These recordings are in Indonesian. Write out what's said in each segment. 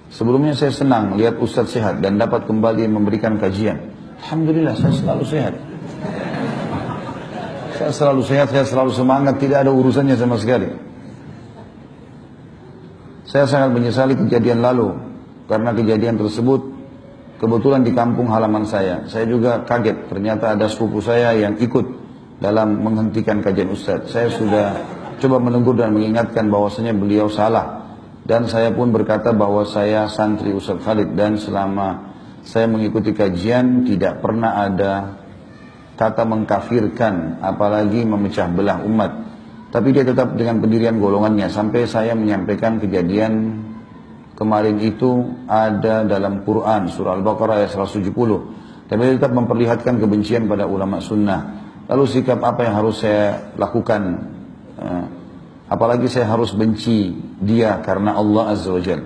Sebelumnya saya senang lihat Ustadz sehat dan dapat kembali memberikan kajian. Alhamdulillah, saya selalu sehat. Saya selalu sehat, saya selalu semangat, tidak ada urusannya sama sekali. Saya sangat menyesali kejadian lalu, karena kejadian tersebut kebetulan di kampung halaman saya. Saya juga kaget, ternyata ada sepupu saya yang ikut dalam menghentikan kajian Ustadz. Saya sudah coba menegur dan mengingatkan bahwasanya beliau salah. Dan saya pun berkata bahwa saya santri Ustadz Khalid, dan selama saya mengikuti kajian tidak pernah ada kata mengkafirkan, apalagi memecah belah umat. Tapi dia tetap dengan pendirian golongannya, sampai saya menyampaikan kejadian kemarin itu ada dalam Quran, surah Al-Baqarah ayat 170. Tapi dia tetap memperlihatkan kebencian pada ulama sunnah. Lalu sikap apa yang harus saya lakukan? Apalagi saya harus benci dia karena Allah Azza wa Jalla.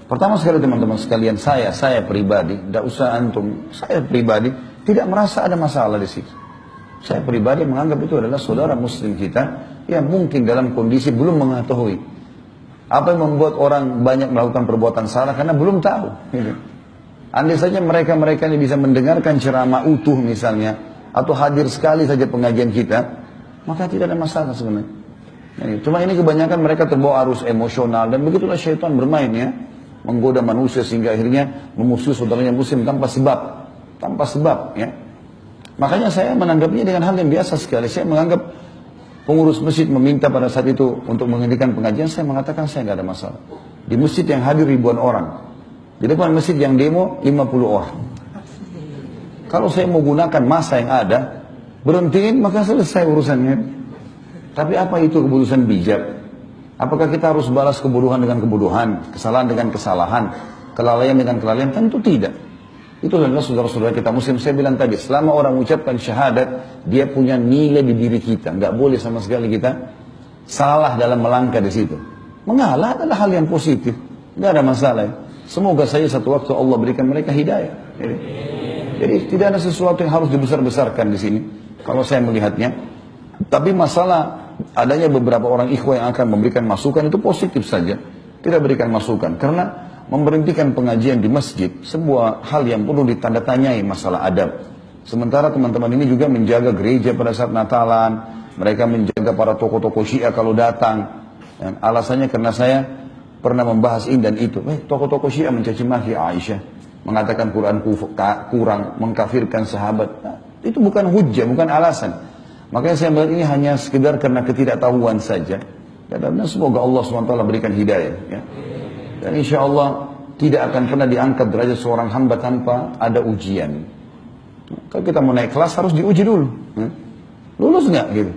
Pertama sekali teman-teman sekalian, saya pribadi, tidak usah antum, saya pribadi tidak merasa ada masalah di situ. Saya pribadi menganggap itu adalah saudara muslim kita yang mungkin dalam kondisi belum mengetahui apa yang membuat orang banyak melakukan perbuatan salah karena belum tahu. Gitu. Andai saja mereka ini bisa mendengarkan ceramah utuh misalnya, atau hadir sekali saja pengajian kita, maka tidak ada masalah sebenarnya. Cuma ini kebanyakan mereka terbawa arus emosional, dan begitulah syaitan bermain ya, menggoda manusia sehingga akhirnya memusuhi saudaranya muslim tanpa sebab ya. Makanya saya menanggapinya dengan hal yang biasa sekali. Saya menganggap pengurus masjid meminta pada saat itu untuk menghentikan pengajian, saya mengatakan saya nggak ada masalah. Di masjid yang hadir ribuan orang, di depan masjid yang demo 50 orang. Kalau saya mau gunakan masa yang ada, berhentiin maka selesai urusannya. Tapi apa itu keputusan bijak? Apakah kita harus balas kebodohan dengan kebodohan, kesalahan dengan kesalahan, kelalaian dengan kelalaian? Tentu tidak. Itu adalah saudara-saudara kita muslim. Saya bilang tadi, selama orang mengucapkan syahadat, dia punya nilai di diri kita. Nggak boleh sama sekali kita salah dalam melangkah di situ. Mengalah adalah hal yang positif, nggak ada masalah. Semoga saja satu waktu Allah berikan mereka hidayah. Jadi tidak ada sesuatu yang harus dibesar-besarkan di sini, kalau saya melihatnya. Tapi masalah adanya beberapa orang ikhwah yang akan memberikan masukan itu positif saja. Tidak berikan masukan, karena memberhentikan pengajian di masjid sebuah hal yang perlu ditanda-tanyai masalah adab. Sementara teman-teman ini juga menjaga gereja pada saat Natalan, mereka menjaga para tokoh-tokoh Syiah kalau datang. Dan alasannya karena saya pernah membahas ini dan itu. Tokoh-tokoh Syiah mencaci maki Aisyah, mengatakan Quran kurang, mengkafirkan sahabat. Nah, itu bukan hujah, bukan alasan. Makanya saya melihat ini hanya sekedar karena ketidaktahuan saja. Dan semoga Allah SWT berikan hidayah. Ya. Dan insya Allah tidak akan pernah diangkat derajat seorang hamba tanpa ada ujian. Kalau kita mau naik kelas harus diuji dulu. Lulus nggak gitu?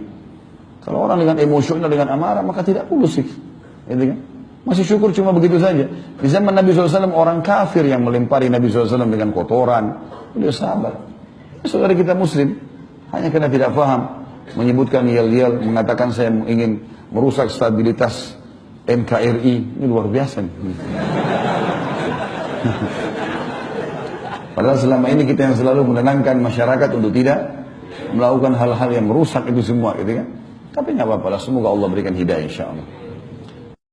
Kalau orang dengan emosional, dengan amarah, maka tidak lulus sih. Gitu kan? Masih syukur cuma begitu saja. Di zaman Nabi SAW orang kafir yang melempari Nabi SAW dengan kotoran. Beliau sabar. Saudara kita muslim, hanya karena tidak paham, menyebutkan yel-yel, mengatakan saya ingin merusak stabilitas NKRI, ini luar biasa. Padahal selama ini kita yang selalu menenangkan masyarakat untuk tidak melakukan hal-hal yang merusak itu semua, gitu kan? Tapi nggak apa-apa lah, semoga Allah berikan hidayah insya Allah.